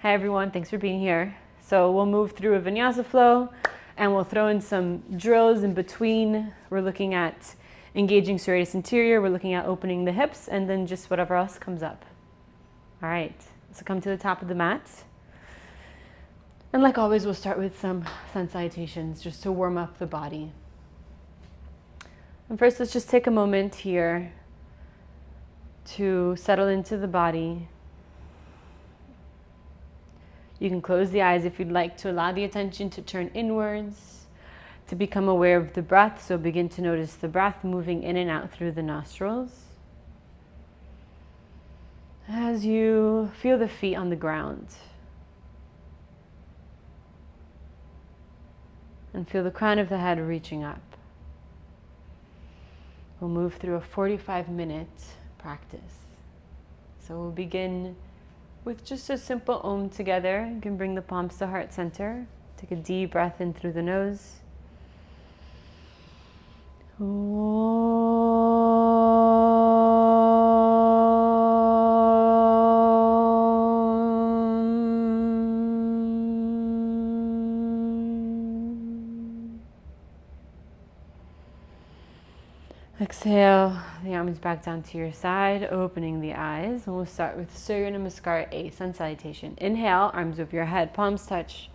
Hi everyone, thanks for being here. So we'll move through a Vinyasa flow and we'll throw in some drills in between. We're looking at engaging serratus anterior, we're looking at opening the hips, and then just whatever else comes up. All right, so come to the top of the mat. And like always, we'll start with some sun salutations just to warm up the body. And first, let's just take a moment here to settle into the body. You can close the eyes if you'd like to allow the attention to turn inwards, to become aware of the breath. So begin to notice the breath moving in and out through the nostrils. As you feel the feet on the ground. And feel the crown of the head reaching up. We'll move through a 45-minute practice. So we'll begin with just a simple Om together. You can bring the palms to heart center. Take a deep breath in through the nose. Exhale, the arms back down to your side, opening the eyes. And we'll start with Surya Namaskar A, sun salutation. Inhale, arms over your head, palms touch.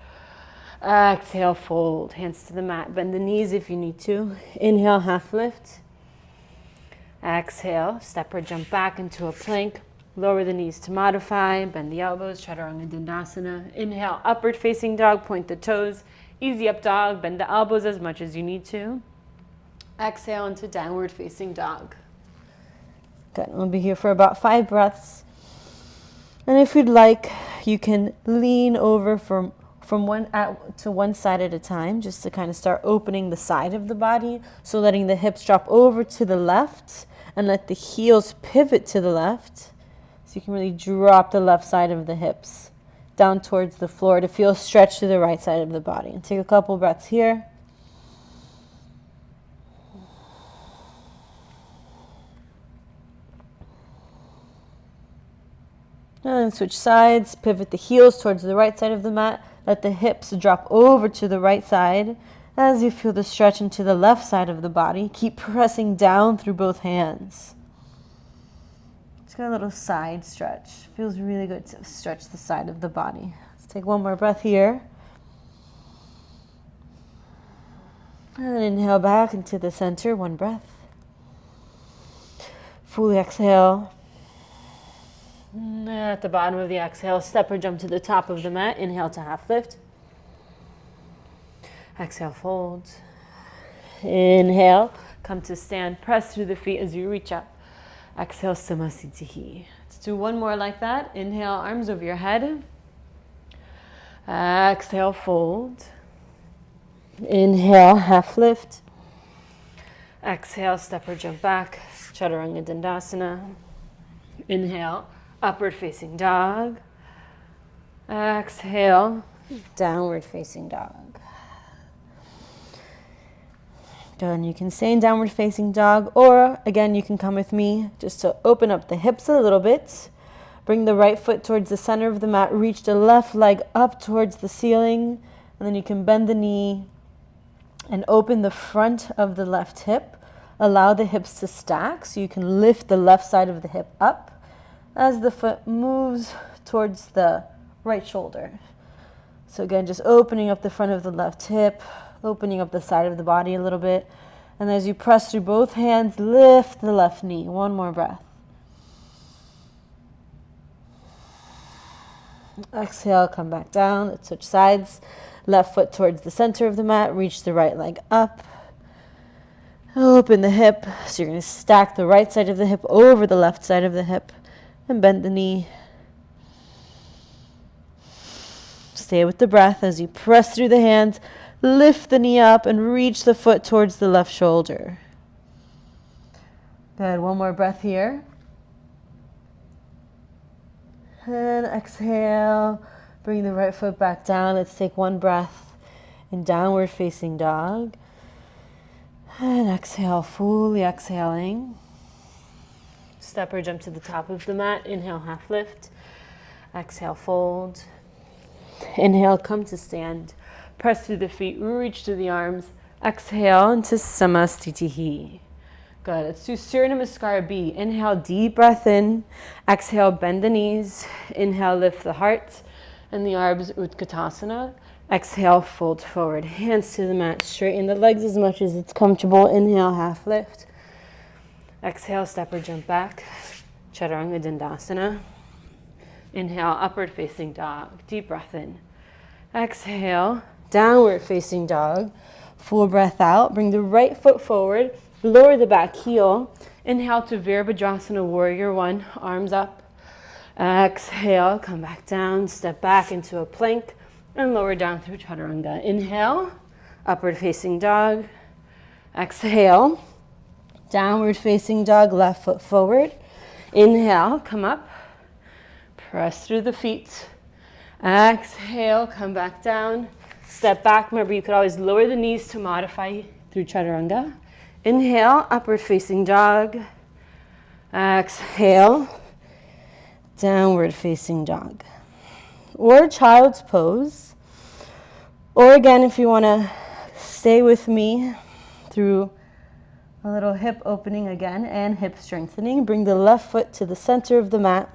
Exhale, fold, hands to the mat. Bend the knees if you need to. Inhale, half lift. Exhale, step or jump back into a plank. Lower the knees to modify. Bend the elbows, chaturanga dandasana. Inhale, upward facing dog, point the toes. Easy up dog, bend the elbows as much as you need to. Exhale into downward facing dog. Good, we'll be here for about 5 breaths. And if you'd like, you can lean over from one side at a time, just to kind of start opening the side of the body. So letting the hips drop over to the left and let the heels pivot to the left. So you can really drop the left side of the hips down towards the floor to feel stretch to the right side of the body. And take a couple breaths here. And then switch sides, pivot the heels towards the right side of the mat. Let the hips drop over to the right side as you feel the stretch into the left side of the body. Keep pressing down through both hands. Just got a little side stretch. Feels really good to stretch the side of the body. Let's take one more breath here. And inhale back into the center, one breath. Fully exhale. At the bottom of the exhale, step or jump to the top of the mat. Inhale to half lift. Exhale, fold. Inhale, come to stand. Press through the feet as you reach up. Exhale, Samasthiti. Let's do one more like that. Inhale, arms over your head. Exhale, fold. Inhale, half lift. Exhale, step or jump back. Chaturanga Dandasana. Inhale, upward facing dog. Exhale, downward facing dog. Good. You can stay in downward facing dog, or again, you can come with me just to open up the hips a little bit. Bring the right foot towards the center of the mat. Reach the left leg up towards the ceiling, and then you can bend the knee and open the front of the left hip. Allow the hips to stack so you can lift the left side of the hip up as the foot moves towards the right shoulder. So again, just opening up the front of the left hip, opening up the side of the body a little bit. And as you press through both hands, lift the left knee. One more breath. Exhale, come back down. Let's switch sides. Left foot towards the center of the mat. Reach the right leg up. Open the hip. So you're going to stack the right side of the hip over the left side of the hip. And bend the knee. Stay with the breath as you press through the hands. Lift the knee up and reach the foot towards the left shoulder. Good. One more breath here. And exhale. Bring the right foot back down. Let's take one breath in downward facing dog. And exhale, fully exhaling. Step or jump to the top of the mat. Inhale, half lift. Exhale, fold. Inhale, come to stand. Press through the feet, reach to the arms. Exhale into Samastitihi. Good. Let's do Surya Namaskar B. Inhale, deep breath in. Exhale, bend the knees. Inhale, lift the heart and the arms, Utkatasana. Exhale, fold forward. Hands to the mat. Straighten the legs as much as it's comfortable. Inhale, half lift. Exhale, step or jump back. Chaturanga Dandasana. Inhale, upward facing dog. Deep breath in. Exhale, downward facing dog. Full breath out. Bring the right foot forward. Lower the back heel. Inhale to Virabhadrasana, Warrior One. Arms up. Exhale, come back down. Step back into a plank and lower down through Chaturanga. Inhale, upward facing dog. Exhale, downward facing dog, left foot forward. Inhale, come up. Press through the feet. Exhale, come back down. Step back. Remember, you could always lower the knees to modify through Chaturanga. Inhale, upward facing dog. Exhale, downward facing dog. Or child's pose. Or again, if you want to stay with me through a little hip opening again and hip strengthening, bring the left foot to the center of the mat.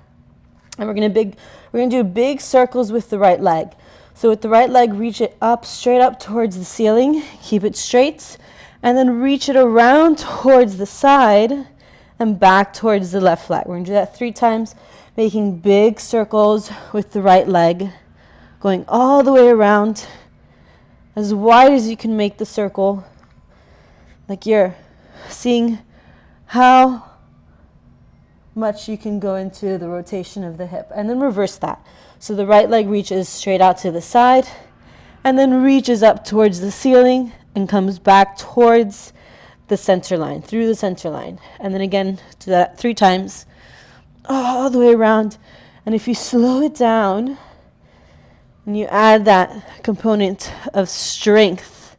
And we're going to do big circles with the right leg. So with the right leg, reach it up, straight up towards the ceiling. Keep it straight. And then reach it around towards the side and back towards the left leg. We're going to do that 3 times, making big circles with the right leg, going all the way around, as wide as you can make the circle, like you're seeing how much you can go into the rotation of the hip. And then reverse that. So the right leg reaches straight out to the side, and then reaches up towards the ceiling, and comes back towards the center line, through the center line. And then again, do that 3 times, all the way around. And if you slow it down, and you add that component of strength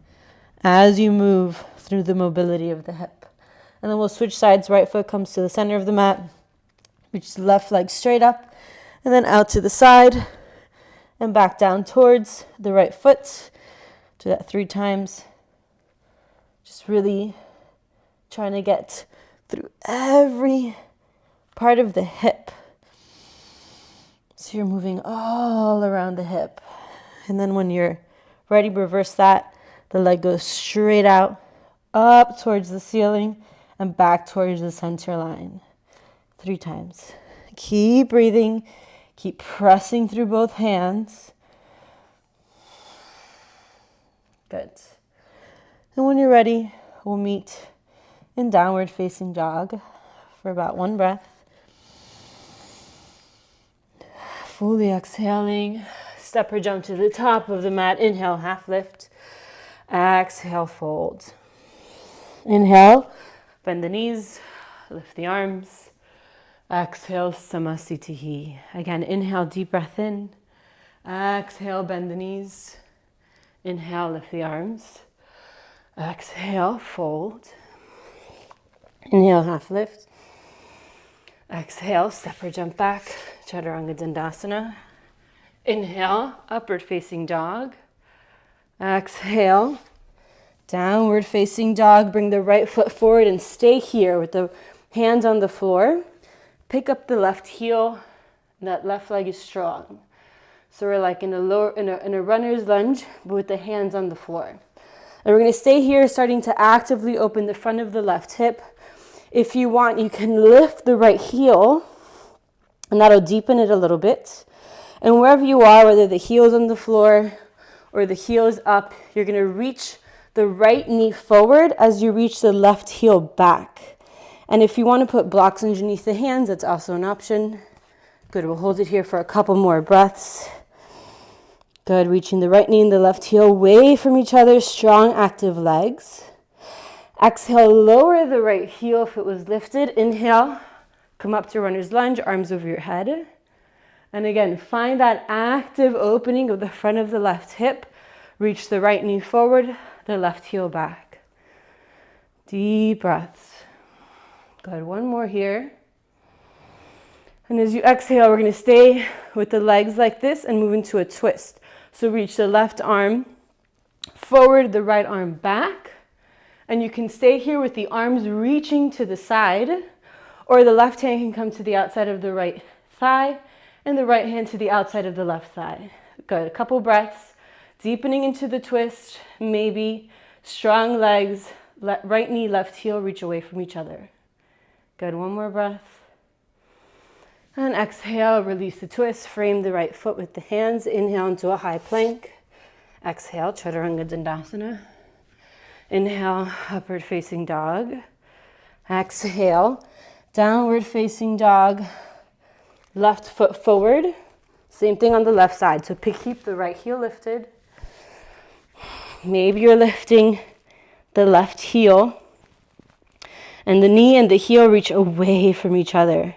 as you move through the mobility of the hip. And then we'll switch sides. Right foot comes to the center of the mat, reach the left leg straight up, and then out to the side, and back down towards the right foot. Do that 3 times. Just really trying to get through every part of the hip. So you're moving all around the hip. And then when you're ready, reverse that. The leg goes straight out, up towards the ceiling, and back towards the center line. 3 times. Keep breathing. Keep pressing through both hands. Good. And when you're ready, we'll meet in downward facing dog for about 1 breath. Fully exhaling, step or jump to the top of the mat. Inhale, half lift. Exhale, fold. Inhale, bend the knees, lift the arms. Exhale, Samastitihi. Again, inhale, deep breath in. Exhale, bend the knees. Inhale, lift the arms. Exhale, fold. Inhale, half lift. Exhale, step or jump back, Chaturanga Dandasana. Inhale, upward facing dog. Exhale, downward facing dog. Bring the right foot forward and stay here with the hands on the floor. Pick up the left heel. That left leg is strong. So we're like in a runner's lunge, but with the hands on the floor. And we're going to stay here, starting to actively open the front of the left hip. If you want, you can lift the right heel, and that'll deepen it a little bit. And wherever you are, whether the heel's on the floor or the heel's up, you're going to reach the right knee forward as you reach the left heel back. And if you want to put blocks underneath the hands, that's also an option. Good, we'll hold it here for a couple more breaths. Good, reaching the right knee and the left heel away from each other, strong active legs. Exhale, lower the right heel if it was lifted. Inhale, come up to runner's lunge, arms over your head. And again, find that active opening of the front of the left hip. Reach the right knee forward, the left heel back. Deep breaths. Good, 1 more here. And as you exhale, we're going to stay with the legs like this and move into a twist. So reach the left arm forward, the right arm back. And you can stay here with the arms reaching to the side, or the left hand can come to the outside of the right thigh and the right hand to the outside of the left thigh. Good, a couple breaths, deepening into the twist, maybe strong legs, right knee, left heel reach away from each other. Good, one more breath. And exhale, release the twist, frame the right foot with the hands, inhale into a high plank. Exhale, Chaturanga Dandasana. Inhale, upward facing dog. Exhale, downward facing dog. Left foot forward. Same thing on the left side. So keep the right heel lifted. Maybe you're lifting the left heel and the knee and the heel reach away from each other.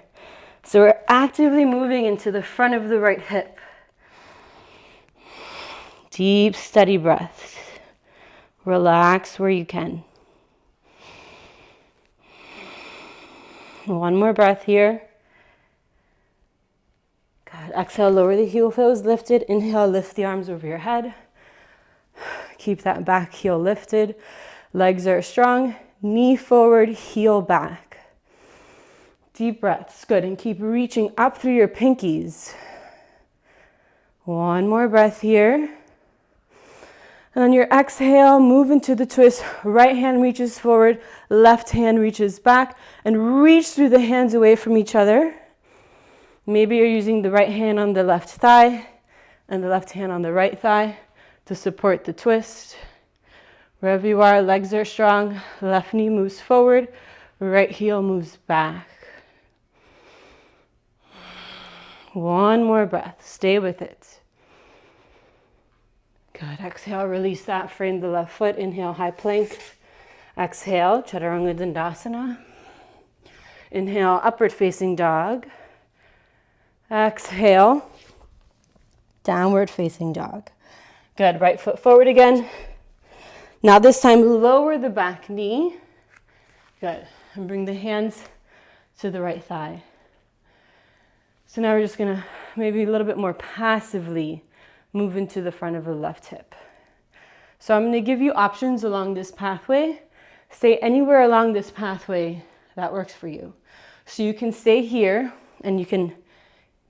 So we're actively moving into the front of the right hip. Deep, steady breaths. Relax where you can. One more breath here. Good. Exhale, lower the heel toes lifted. Inhale, lift the arms over your head. Keep that back heel lifted. Legs are strong. Knee forward, heel back. Deep breaths. Good. And keep reaching up through your pinkies. One more breath here. And on your exhale, move into the twist. Right hand reaches forward, left hand reaches back, and reach through the hands away from each other. Maybe you're using the right hand on the left thigh and the left hand on the right thigh to support the twist. Wherever you are, legs are strong. Left knee moves forward, right heel moves back. One more breath. Stay with it. Good. Exhale, release that. Frame the left foot. Inhale, high plank. Exhale, Chaturanga Dandasana. Inhale, upward facing dog. Exhale, downward facing dog. Good. Right foot forward again. Now this time, lower the back knee. Good. And bring the hands to the right thigh. So now we're just going to maybe a little bit more passively move into the front of the left hip. So I'm going to give you options along this pathway. Stay anywhere along this pathway that works for you. So you can stay here and you can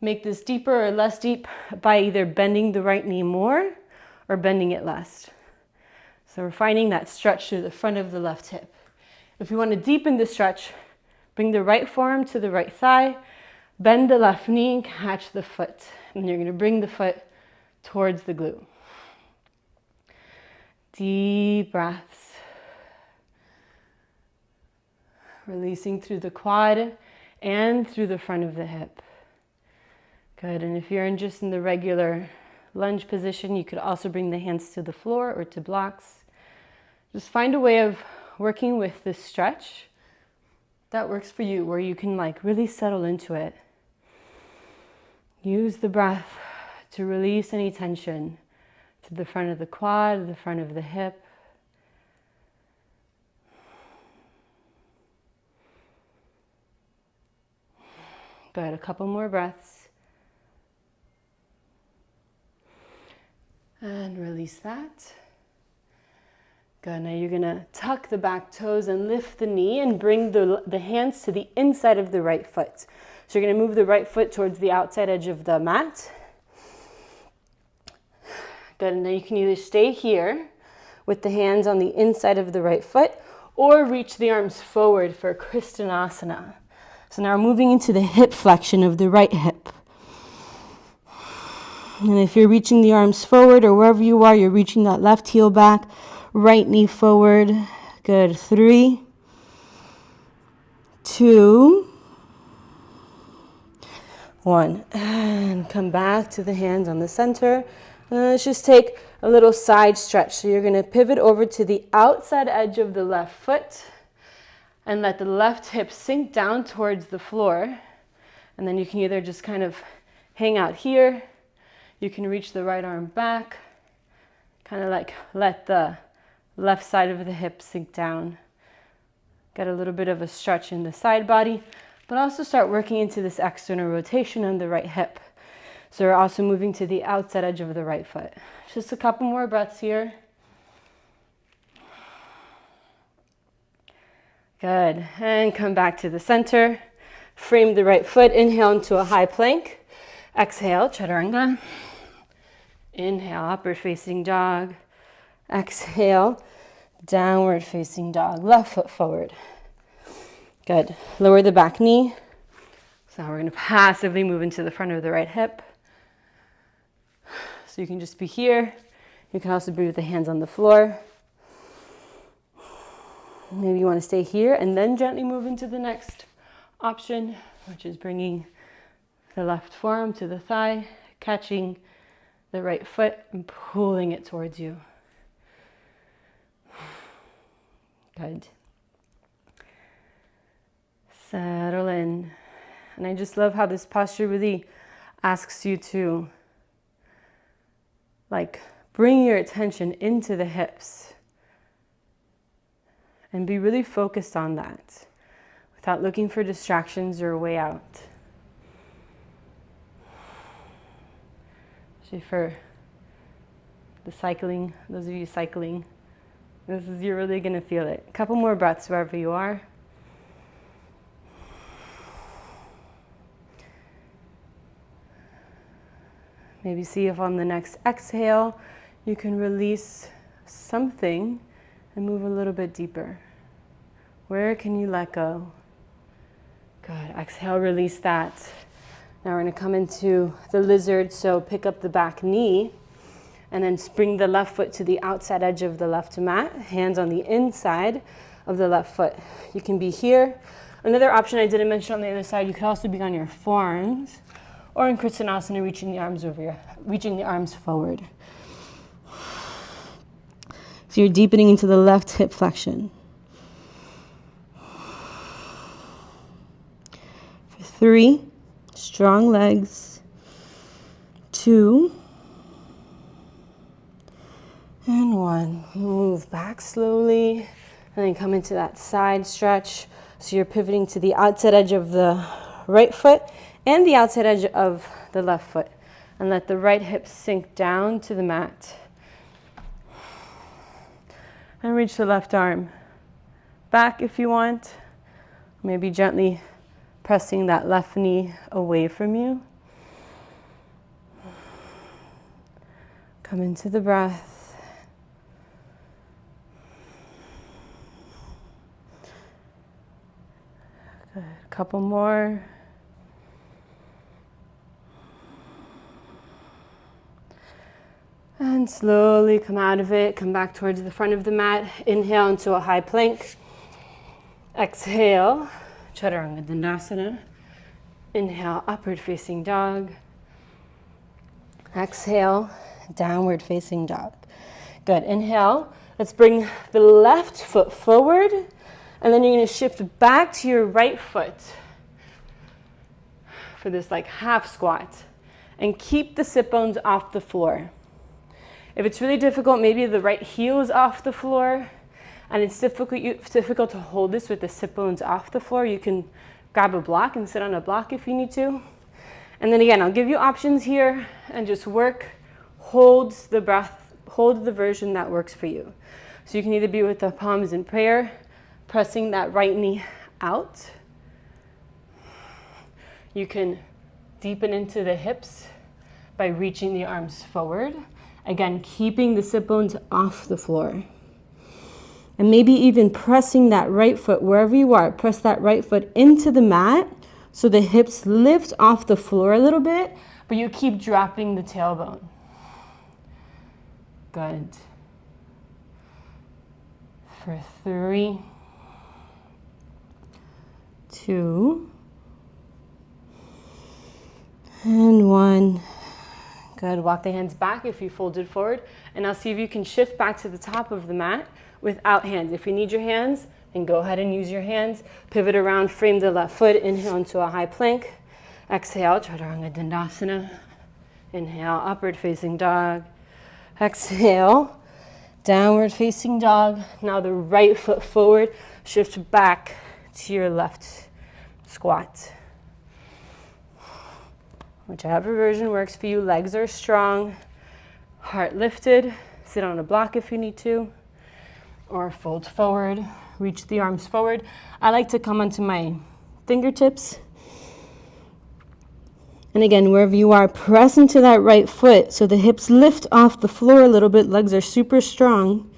make this deeper or less deep by either bending the right knee more or bending it less. So we're finding that stretch through the front of the left hip. If you want to deepen the stretch, bring the right forearm to the right thigh, bend the left knee and catch the foot. And you're going to bring the foot towards the glute. Deep breaths. Releasing through the quad and through the front of the hip. Good. And if you're just in the regular lunge position, you could also bring the hands to the floor or to blocks. Just find a way of working with this stretch that works for you, where you can really settle into it. Use the breath to release any tension to the front of the quad, the front of the hip. Good, a couple more breaths. And release that. Good, now you're gonna tuck the back toes and lift the knee and bring the hands to the inside of the right foot. So you're gonna move the right foot towards the outside edge of the mat. Good, and then you can either stay here with the hands on the inside of the right foot or reach the arms forward for Krishnasana. So now we're moving into the hip flexion of the right hip. And if you're reaching the arms forward or wherever you are, you're reaching that left heel back, right knee forward. Good, 3, 2, 1. And come back to the hands on the center. And let's just take a little side stretch. So you're going to pivot over to the outside edge of the left foot and let the left hip sink down towards the floor. And then you can either just kind of hang out here. You can reach the right arm back, kind of let the left side of the hip sink down. Get a little bit of a stretch in the side body, but also start working into this external rotation on the right hip. So we're also moving to the outside edge of the right foot. Just a couple more breaths here. Good. And come back to the center. Frame the right foot. Inhale into a high plank. Exhale, chaturanga. Inhale, upward facing dog. Exhale, downward facing dog. Left foot forward. Good. Lower the back knee. So now we're going to passively move into the front of the right hip. So you can just be here. You can also be with the hands on the floor. Maybe you want to stay here and then gently move into the next option, which is bringing the left forearm to the thigh, catching the right foot and pulling it towards you. Good. Settle in. And I just love how this posture really asks you to bring your attention into the hips and be really focused on that without looking for distractions or a way out. Actually, for the cycling, those of you cycling, you're really going to feel it. A couple more breaths wherever you are. Maybe see if on the next exhale you can release something and move a little bit deeper. Where can you let go? Good. Exhale, release that. Now we're going to come into the lizard, so pick up the back knee and then bring the left foot to the outside edge of the left mat, hands on the inside of the left foot. You can be here. Another option I didn't mention on the other side, you could also be on your forearms or in Kristanasana, reaching the arms forward. So you're deepening into the left hip flexion. For 3, strong legs. 2, and 1. Move back slowly, and then come into that side stretch. So you're pivoting to the outside edge of the right foot and the outside edge of the left foot. And let the right hip sink down to the mat. And reach the left arm back if you want. Maybe gently pressing that left knee away from you. Come into the breath. Good. A couple more. And slowly come out of it. Come back towards the front of the mat. Inhale into a high plank. Exhale, chaturanga dandasana. Inhale, upward facing dog. Exhale, downward facing dog. Good. Inhale. Let's bring the left foot forward. And then you're going to shift back to your right foot for this half squat. And keep the sit bones off the floor. If it's really difficult, maybe the right heel is off the floor and it's difficult to hold this with the sit bones off the floor, you can grab a block and sit on a block if you need to. And then again, I'll give you options here and just work, hold the breath, hold the version that works for you. So you can either be with the palms in prayer, pressing that right knee out. You can deepen into the hips by reaching the arms forward. Again, keeping the sit bones off the floor. And maybe even pressing that right foot wherever you are. Press that right foot into the mat so the hips lift off the floor a little bit, but you keep dropping the tailbone. Good. For 3, 2, and 1. Good. Walk the hands back if you folded forward. And now see if you can shift back to the top of the mat without hands. If you need your hands, then go ahead and use your hands. Pivot around, frame the left foot. Inhale into a high plank. Exhale, chaturanga dandasana. Inhale, upward facing dog. Exhale, downward facing dog. Now the right foot forward. Shift back to your left squat. Whichever version works for you. Legs are strong, heart lifted. Sit on a block if you need to, or fold forward, reach the arms forward. I like to come onto my fingertips. And again, wherever you are, press into that right foot so the hips lift off the floor a little bit. Legs are super strong.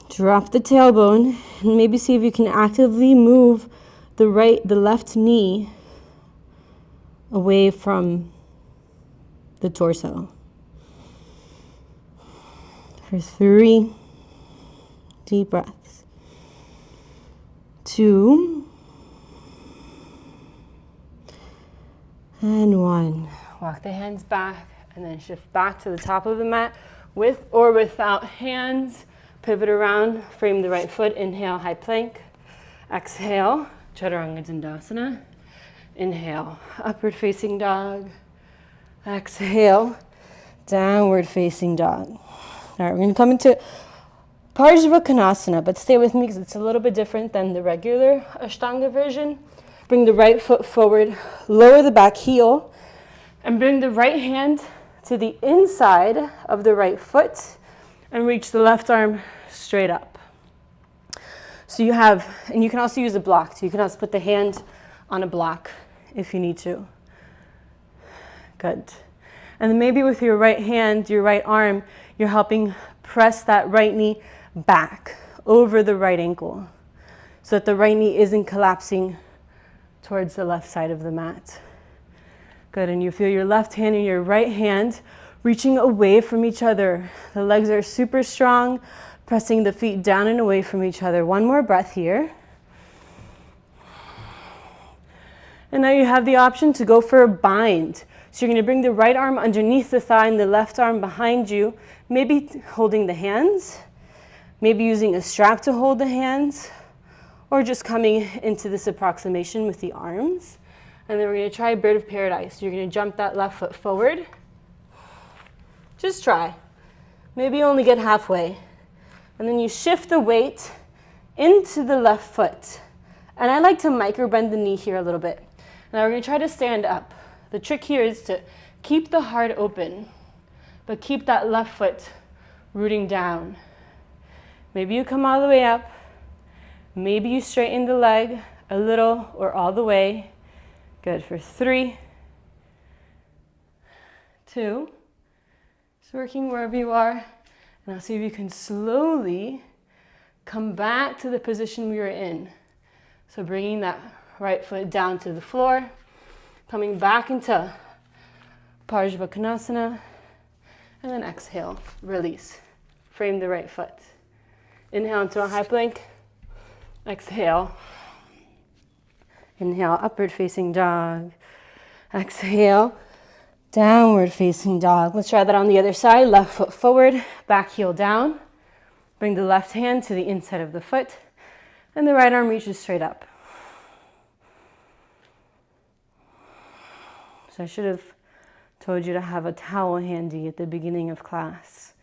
Drop the tailbone and maybe see if you can actively move the left knee away from the torso. For 3 deep breaths. 2 and 1. Walk the hands back and then shift back to the top of the mat with or without hands. Pivot around, frame the right foot. Inhale, high plank. Exhale, chaturanga dandasana. Inhale, upward facing dog. Exhale, downward facing dog. All right, we're going to come into Parsvakonasana, but stay with me because it's a little bit different than the regular Ashtanga version. Bring the right foot forward, lower the back heel, and bring the right hand to the inside of the right foot and reach the left arm straight up. So you have, and you can also use a block. So you can also put the hand on a block if you need to. Good. And then maybe with your right hand, your right arm, you're helping press that right knee back over the right ankle so that the right knee isn't collapsing towards the left side of the mat. Good, and you feel your left hand and your right hand reaching away from each other. The legs are super strong, pressing the feet down and away from each other. One more breath here. And now you have the option to go for a bind. So you're going to bring the right arm underneath the thigh and the left arm behind you, maybe holding the hands, maybe using a strap to hold the hands, or just coming into this approximation with the arms. And then we're going to try bird of paradise. You're going to jump that left foot forward. Just try. Maybe only get halfway. And then you shift the weight into the left foot. And I like to micro bend the knee here a little bit. Now we're going to try to stand up. The trick here is to keep the heart open, but keep that left foot rooting down. Maybe you come all the way up. Maybe you straighten the leg a little or all the way. Good, for 3, 2. Just working wherever you are. And I'll see if you can slowly come back to the position we were in. So bringing that right foot down to the floor, coming back into Parsvakonasana, and then exhale, release. Frame the right foot. Inhale into a high plank. Exhale. Inhale, upward facing dog. Exhale, downward facing dog. Let's try that on the other side. Left foot forward, back heel down. Bring the left hand to the inside of the foot, and the right arm reaches straight up. So I should have told you to have a towel handy at the beginning of class.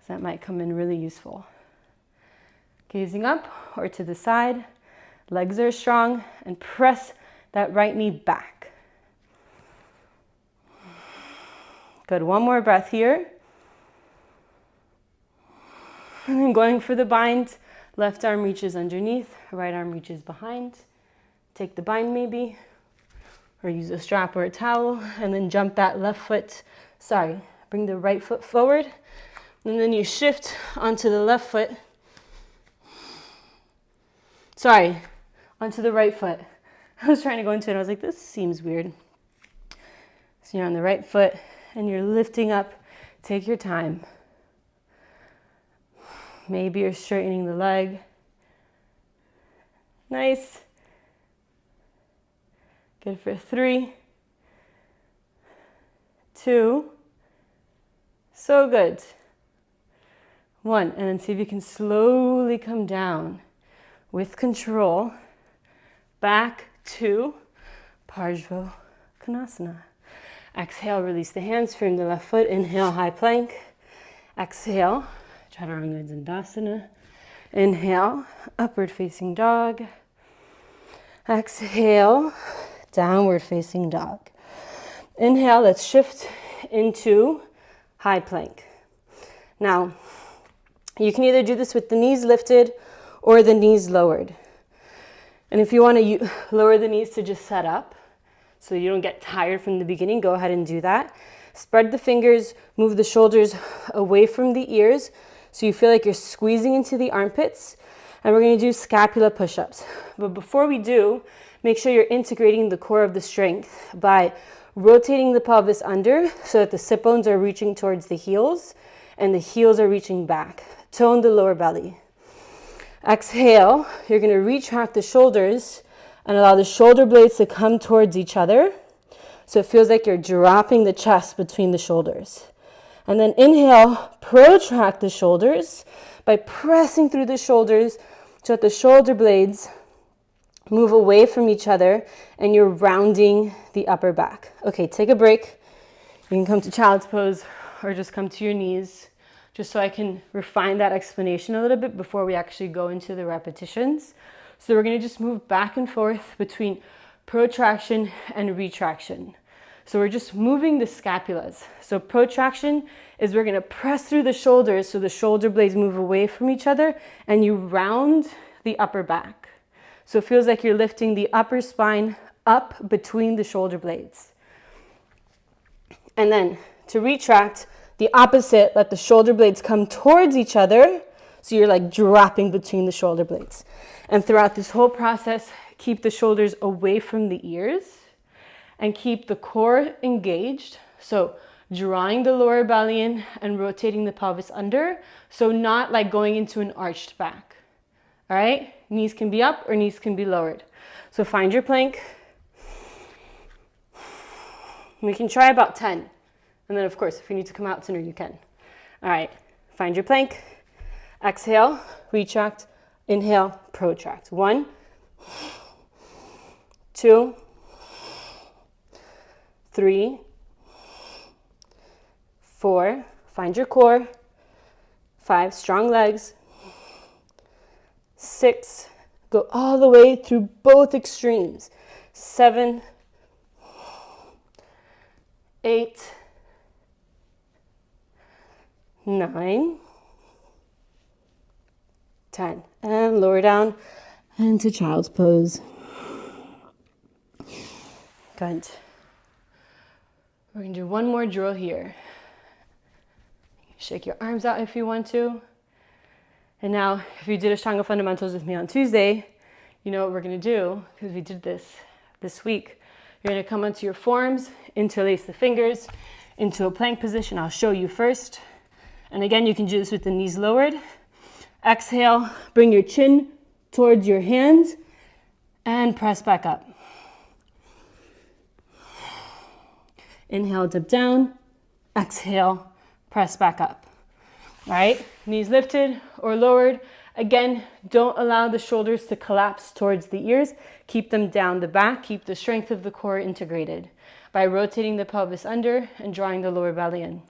So that might come in really useful. Gazing up or to the side, legs are strong, and press that right knee back. Good, one more breath here. And then going for the bind, left arm reaches underneath, right arm reaches behind. Take the bind maybe, or use a strap or a towel, and then jump that left foot, bring the right foot forward, and then you shift onto the left foot, onto the right foot. I was trying to go into it, I was like, this seems weird. So you're on the right foot, and you're lifting up, take your time. Maybe you're straightening the leg. Nice. Good for 3, 2, so good. 1, and then see if you can slowly come down with control back to Parsvakonasana. Exhale, release the hands, frame the left foot. Inhale, high plank. Exhale, chaturanga dandasana. Inhale, upward facing dog. Exhale, downward facing dog. Inhale, let's shift into high plank. Now, you can either do this with the knees lifted or the knees lowered. And if you want to lower the knees to just set up, so you don't get tired from the beginning, go ahead and do that. Spread the fingers, move the shoulders away from the ears so you feel like you're squeezing into the armpits. And we're going to do scapula push-ups. But before we do, make sure you're integrating the core of the strength by rotating the pelvis under so that the sit bones are reaching towards the heels and the heels are reaching back. Tone the lower belly. Exhale, you're going to retract the shoulders and allow the shoulder blades to come towards each other. So it feels like you're dropping the chest between the shoulders. And then inhale, protract the shoulders by pressing through the shoulders so that the shoulder blades move away from each other and you're rounding the upper back. Okay, take a break. You can come to child's pose or just come to your knees, just so I can refine that explanation a little bit before we actually go into the repetitions. So we're going to just move back and forth between protraction and retraction. So we're just moving the scapulas. So protraction is we're going to press through the shoulders so the shoulder blades move away from each other and you round the upper back. So it feels like you're lifting the upper spine up between the shoulder blades. And then to retract, the opposite, let the shoulder blades come towards each other. So you're like dropping between the shoulder blades. And throughout this whole process, keep the shoulders away from the ears and keep the core engaged. So drawing the lower belly in and rotating the pelvis under. So not like going into an arched back. All right? Knees can be up or knees can be lowered. So find your plank. We can try about 10. And then of course, if you need to come out sooner, you can. All right, find your plank. Exhale, retract, inhale, protract. 1, 2, 3, 4, find your core. 5, strong legs. 6, go all the way through both extremes. 7, 8, 9, 10. And lower down into child's pose. Good. We're going to do one more drill here. Shake your arms out if you want to. And now, if you did Ashtanga Fundamentals with me on Tuesday, you know what we're going to do, because we did this week. You're going to come onto your forearms, interlace the fingers into a plank position. I'll show you first. And again, you can do this with the knees lowered. Exhale, bring your chin towards your hands and press back up. Inhale, dip down. Exhale, press back up. All right, knees lifted or lowered. Again, don't allow the shoulders to collapse towards the ears. Keep them down the back. Keep the strength of the core integrated by rotating the pelvis under and drawing the lower belly in.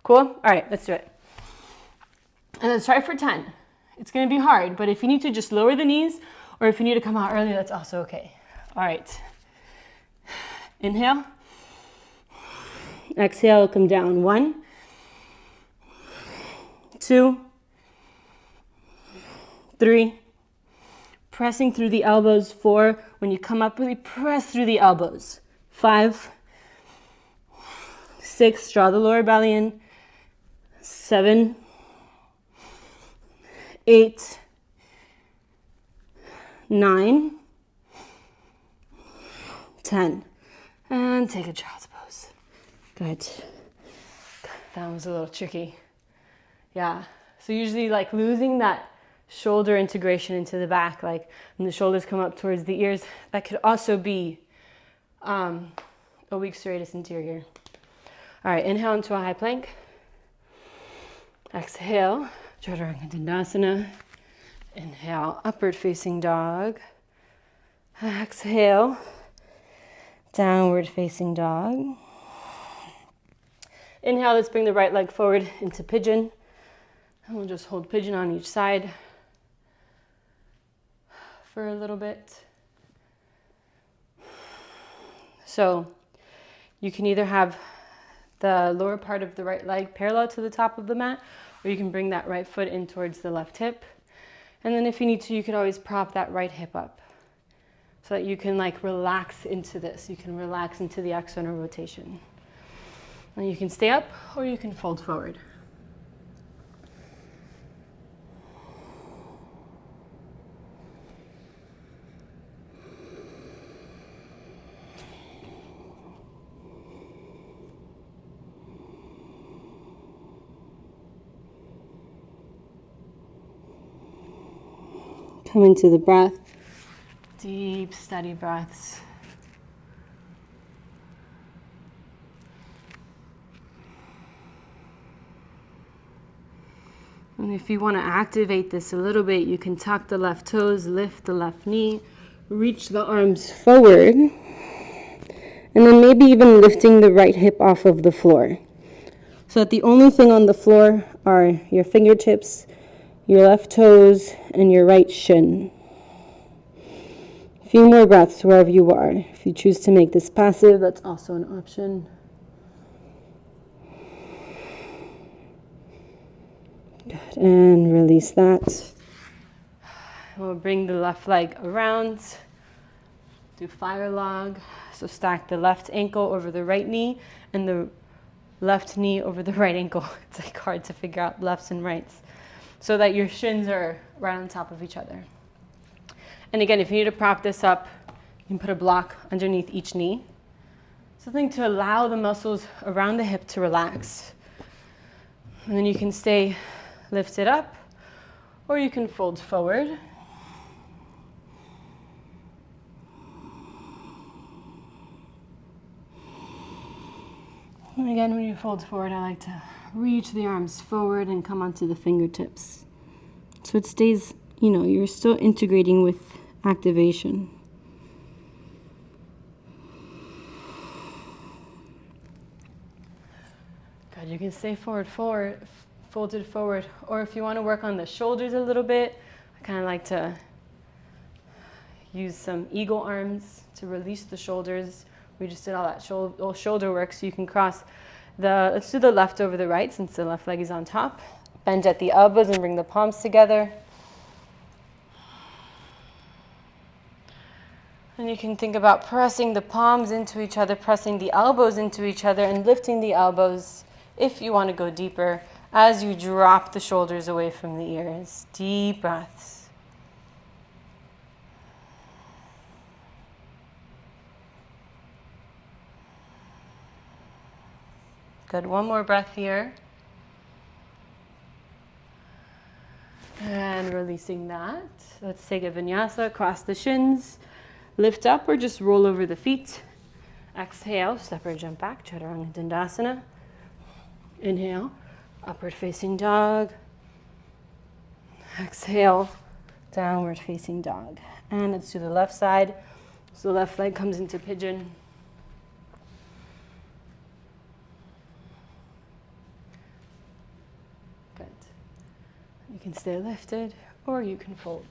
Cool? All right, let's do it. And let's try for 10. It's going to be hard, but if you need to just lower the knees or if you need to come out early, that's also okay. All right. Inhale. Exhale, come down. 1, 2, 3. Pressing through the elbows. 4. When you come up, really press through the elbows. 5, 6. Draw the lower belly in. 7, 8, 9, 10. And take a child's pose. Good. That was a little tricky. Yeah. So usually like losing that shoulder integration into the back, like when the shoulders come up towards the ears, that could also be a weak serratus anterior. All right, inhale into a high plank. Exhale, Chaturanga Dandasana. Inhale, upward facing dog. Exhale, downward facing dog. Inhale, let's bring the right leg forward into pigeon. And we'll just hold pigeon on each side for a little bit. So You can either have the lower part of the right leg parallel to the top of the mat, or you can bring that right foot in towards the left hip. And then if you need to, you could always prop that right hip up so that you can like relax into this. You can relax into the external rotation. And you can stay up or you can fold forward. Come into the breath, deep, steady breaths. And if you want to activate this a little bit, you can tuck the left toes, lift the left knee, reach the arms forward, and then maybe even lifting the right hip off of the floor. So that the only thing on the floor are your fingertips, your left toes, and your right shin. A few more breaths wherever you are. If you choose to make this passive, that's also an option. Good, and release that. We'll bring the left leg around. Do fire log. So stack the left ankle over the right knee and the left knee over the right ankle. It's like hard to figure out lefts and rights. So that your shins are right on top of each other. And again, if you need to prop this up, you can put a block underneath each knee. Something to allow the muscles around the hip to relax. And then you can stay lifted up, or you can fold forward. And again, when you fold forward, I like to reach the arms forward and come onto the fingertips. So it stays, you're still integrating with activation. Good, you can stay forward, folded forward. Or if you want to work on the shoulders a little bit, I kind of like to use some eagle arms to release the shoulders. We just did all that shoulder work, so you can cross let's do the left over the right since the left leg is on top. Bend at the elbows and bring the palms together. And you can think about pressing the palms into each other, pressing the elbows into each other, and lifting the elbows if you want to go deeper as you drop the shoulders away from the ears. Deep breaths. Good, one more breath here. And releasing that. Let's take a vinyasa, cross the shins, lift up or just roll over the feet. Exhale, step or jump back, chaturanga dandasana. Inhale, upward facing dog. Exhale, downward facing dog. And let's do the left side. So the left leg comes into pigeon. Good. You can stay lifted or you can fold.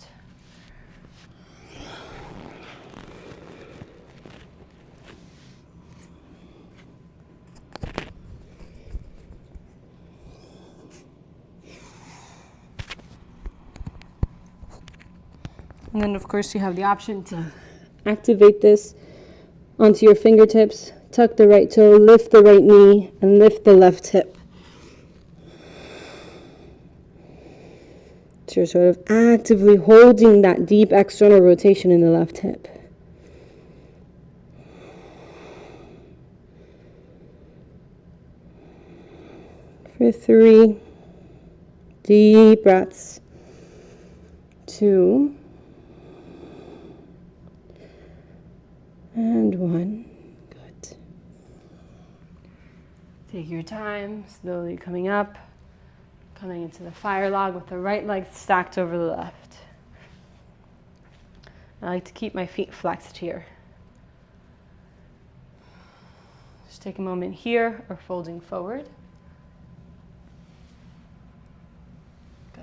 And then, of course, you have the option to activate this onto your fingertips, tuck the right toe, lift the right knee, and lift the left hip. So you're sort of actively holding that deep external rotation in the left hip. For 3 deep breaths. 2 and 1. Good. Take your time, slowly coming up, coming into the fire log with the right leg stacked over the left. I like to keep my feet flexed here. Just take a moment here or folding forward. Good.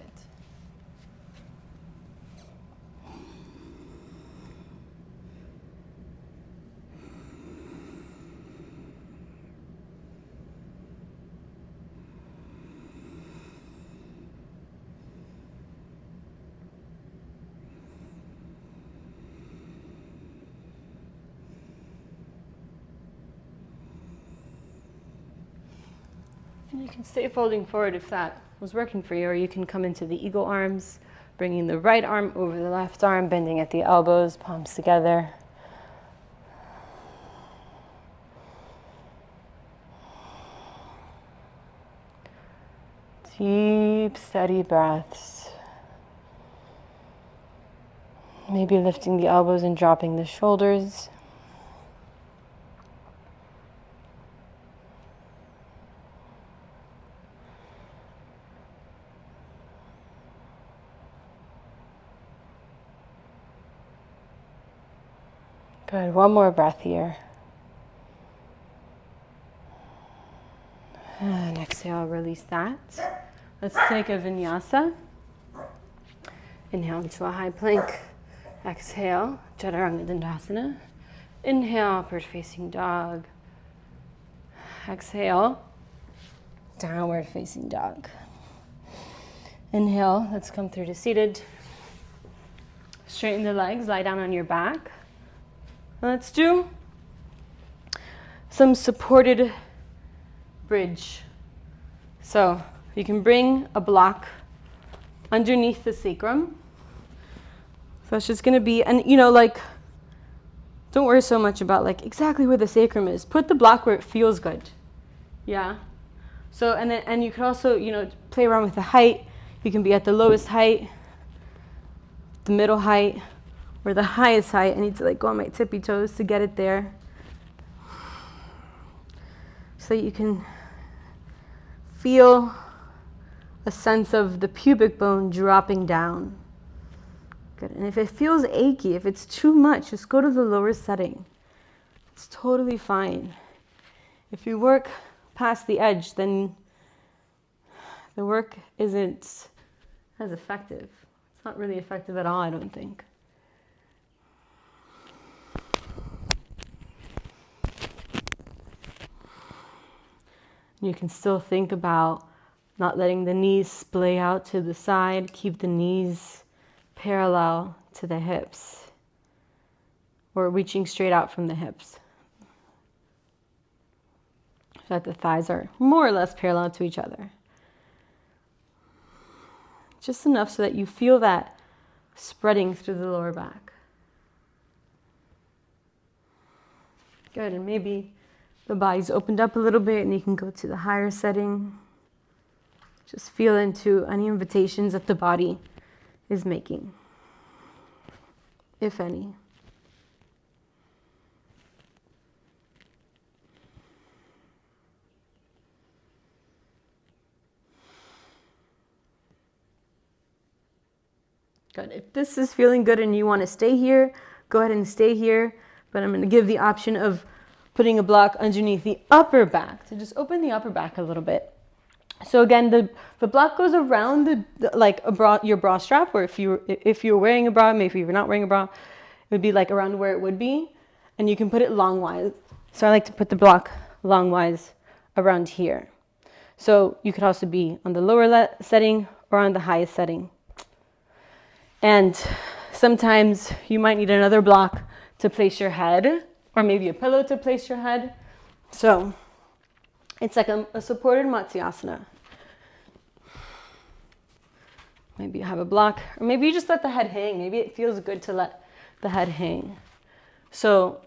You can stay folding forward if that was working for you, or you can come into the eagle arms, bringing the right arm over the left arm, bending at the elbows, palms together. Deep, steady breaths. Maybe lifting the elbows and dropping the shoulders. Good. One more breath here. And exhale, release that. Let's take a vinyasa. Inhale into a high plank. Exhale, chaturanga dandasana. Inhale, upward facing dog. Exhale, downward facing dog. Inhale, let's come through to seated. Straighten the legs, lie down on your back. Let's do some supported bridge. So you can bring a block underneath the sacrum. So it's just gonna be, and don't worry so much about exactly where the sacrum is. Put the block where it feels good. Yeah. So, and you could also, play around with the height. You can be at the lowest height, the middle height, or the highest height. I need to go on my tippy toes to get it there. So you can feel a sense of the pubic bone dropping down. Good. And if it feels achy, if it's too much, just go to the lower setting. It's totally fine. If you work past the edge, then the work isn't as effective. It's not really effective at all, I don't think. You can still think about not letting the knees splay out to the side. Keep the knees parallel to the hips, or reaching straight out from the hips, so that the thighs are more or less parallel to each other. Just enough so that you feel that spreading through the lower back. Good, and maybe the body's opened up a little bit and you can go to the higher setting. Just feel into any invitations that the body is making, if any. Good. If this is feeling good and you want to stay here, go ahead and stay here. But I'm going to give the option of putting a block underneath the upper back to just open the upper back a little bit. So again, the block goes around your bra strap, or if you're wearing a bra, maybe if you're not wearing a bra, it would be around where it would be, and you can put it longwise. So I like to put the block longwise around here. So you could also be on the lower setting or on the highest setting. And sometimes you might need another block to place your head, or maybe a pillow to place your head. So it's like a supported Matsyasana. Maybe you have a block, or maybe you just let the head hang. Maybe it feels good to let the head hang. So,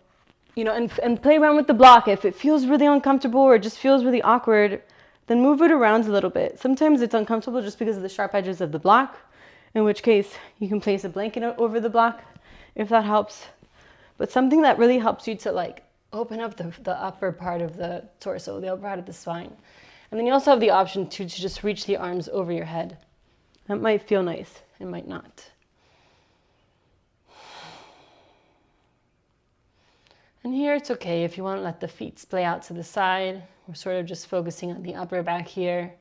and play around with the block. If it feels really uncomfortable or just feels really awkward, then move it around a little bit. Sometimes it's uncomfortable just because of the sharp edges of the block, in which case you can place a blanket over the block if that helps. But something that really helps you to open up the upper part of the torso, the upper part of the spine. And then you also have the option to just reach the arms over your head. That might feel nice, it might not. And here it's okay if you want to let the feet splay out to the side. We're sort of just focusing on the upper back here.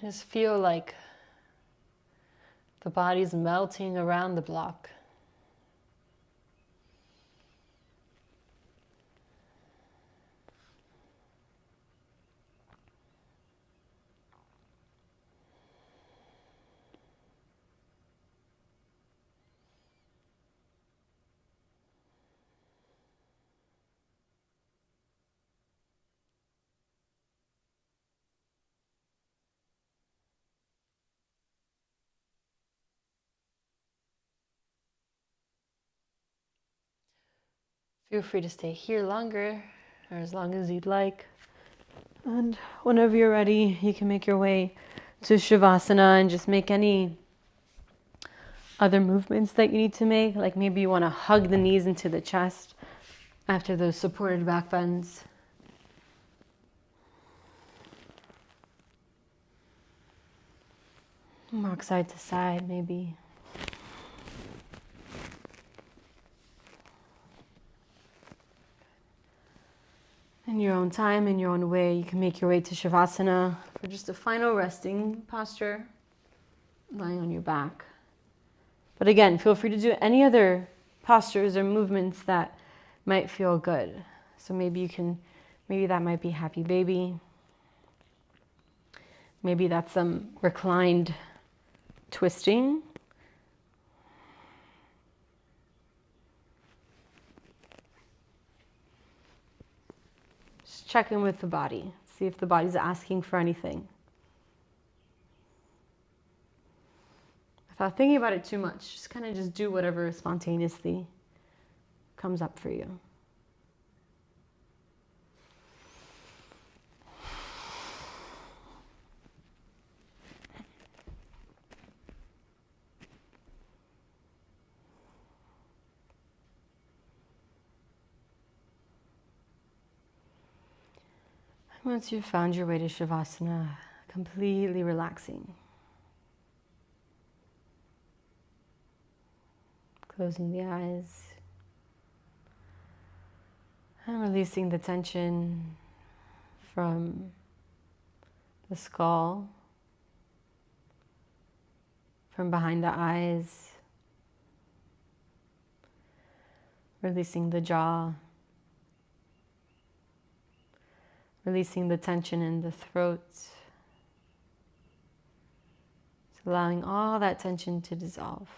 Just feel like the body's melting around the block. Feel free to stay here longer or as long as you'd like. And whenever you're ready, you can make your way to shavasana and just make any other movements that you need to make. Like maybe you want to hug the knees into the chest after those supported back bends. Rock side to side, maybe. In your own time, in your own way, you can make your way to shavasana for just a final resting posture, lying on your back. But again, feel free to do any other postures or movements that might feel good. So maybe that might be happy baby. Maybe that's some reclined twisting. Just check in with the body. See if the body's asking for anything. Without thinking about it too much, just kind of just do whatever spontaneously comes up for you. Once you've found your way to shavasana, completely relaxing. Closing the eyes and releasing the tension from the skull, from behind the eyes, releasing the jaw, releasing the tension in the throat, just allowing all that tension to dissolve.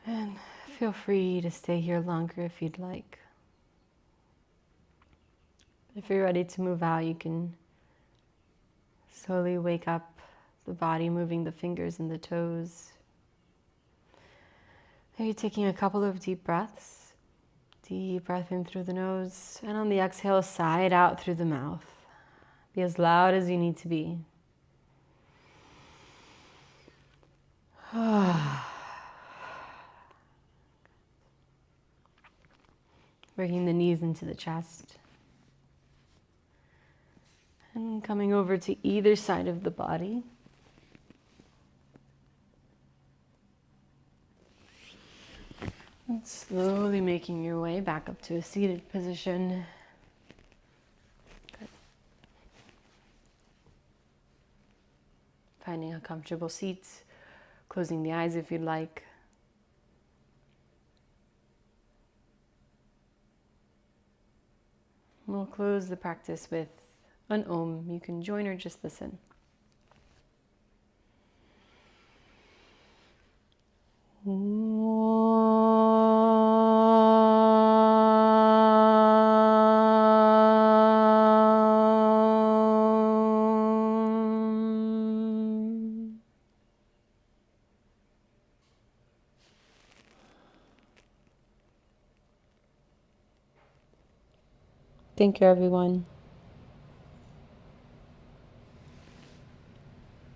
And feel free to stay here longer if you'd like. If you're ready to move out, you can slowly wake up the body, moving the fingers and the toes. Maybe taking a couple of deep breaths. Deep breath in through the nose, and on the exhale, sigh it out through the mouth. Be as loud as you need to be. Bringing the knees into the chest. And coming over to either side of the body. And slowly making your way back up to a seated position. Good. Finding a comfortable seat. Closing the eyes if you'd like. We'll close the practice with an Om. You can join or just listen. Thank you, everyone.